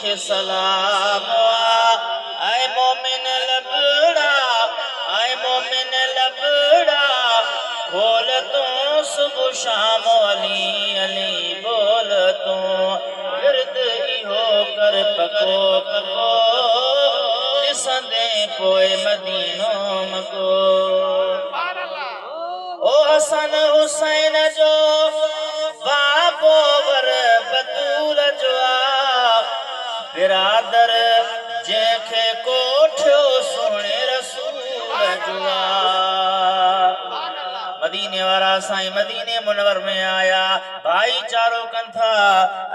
के सलाम आए मोमिन लबड़ा आए मोमिन लबड़ा खोल तू सुबह शाम अली अली बोल तू विरद इहो कर पको पको ॾिसंदे पोए मदीनो मको ओ हसन हुसैन जो बाबो वर बतूल जो बिरादर जंहिंखे कोठियो सुहिणे रसूल जो मदीने वारा साईं मदीने मुनवर में आया भाईचारो कनि था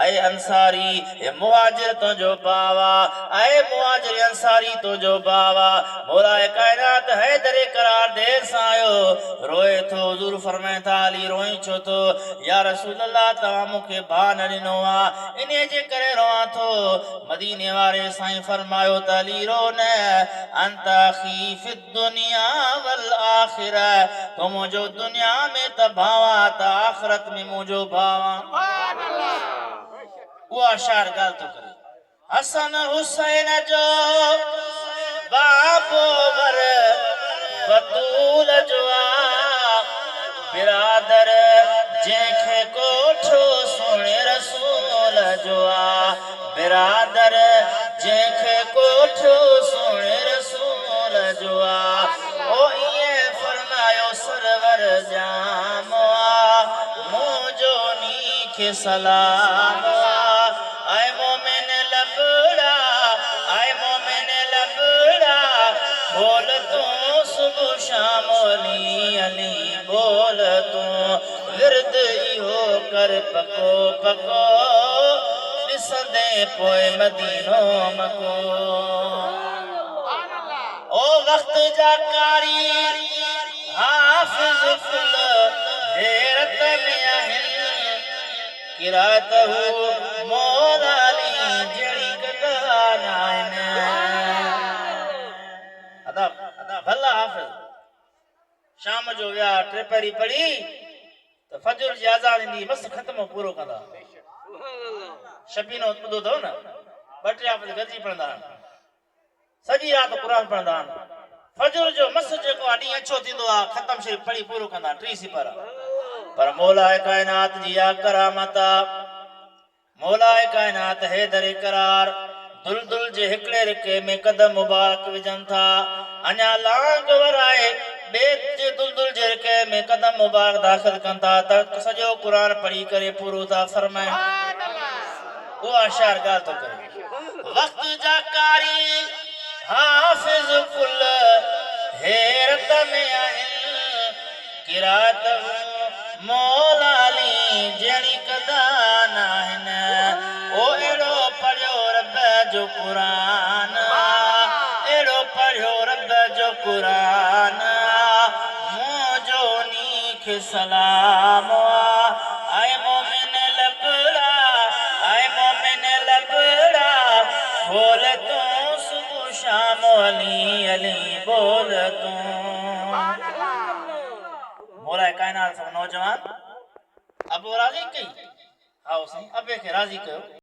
ऐं अंसारी ए मुहाजिर तुंहिंजो बावा ऐं मुहाजिर अंसारी तुंहिंजो बावा मौलाए काइनात हैदर करार देर सां आयो रोए थो हुजूर फरमाए था अली रोई छो थो या रसूल अल्लाह तव्हां मूंखे भाउ न ॾिनो आहे इन जे करे रोआं थो मदीने वारे साईं फरमायो त अली रो न अंत अखी फि दुनिया वल आखिरा तो मुंहिंजो दुनिया में त भावा त आखिरत में मुंहिंजो भावा उहा शार ॻाल्हि थो करे हसन हुसैन जो बाबो वर बतूल जो बिरादर जंहिंखे कोठो सुहिणे रसूल जो बिरादर जंहिंखे कोठो सुहिणे रसूल जो ओ ईअं फरमायो सरवर जाम मुंहिंजो नीखे सलाम आए मोमिन लबड़ा आए मोमिन लबड़ा बोल तू सुबह शाम अली अली बोल तू विरद इहो कर पको पको ॾिसंदे पोए मदीनो मको ओ वक्त जा कारी हाफ़िज़ फुल हैरत में आहिनि किरात हू मौला अली जहिड़ी कदा न आहिनि अदा भला हाफ़िज़ शाम जो विया टे पहिरीं पढ़ी त फजर जी अज़ान ईंदी बस ख़त्म पूरो कंदा शबीनो ॿुधो अथव न ॿ टे हाफ़िज़ गॾिजी पढ़ंदा आहिनि सॼी राति क़ुर पढ़ंदा आहिनि फजर जो मस जेको आहे ॾींहुं अछो थींदो आहे ख़त्म शरीफ़ पढ़ी पूरो कंदा टी सिपर पर मौलाए काइनात जी या करामत मौलाए काइनात हैदर करार दुलदुल जे हिकिड़े रिके में कदम मुबारक विझनि था अञा लांग वराए ॿिए जे दुलदुल जे रिके में कदम मुबारक दाख़िल कनि था त सॼो क़ुर पढ़ी करे पूरो था फरमाइनि उहा शार ॻाल्हि थो करे वक्त जा कारी हाफ़िज़ कुल हैरत में आहिनि किरात मौला अली जहिड़ी कदा न आहिनि ओ अहिड़ो पढ़ियो रब जो क़ुर अहिड़ो पढ़ियो रब जो क़ुर मुंहिंजो नीखे सलाम आए मोमिन लबड़ा आए मोमिन लबड़ा बोल तू सुबह शाम अली अली बोल तू मौलाए काइनात नौजवान अबो राज़ी कई आओ साईं अबे खे राज़ी कयो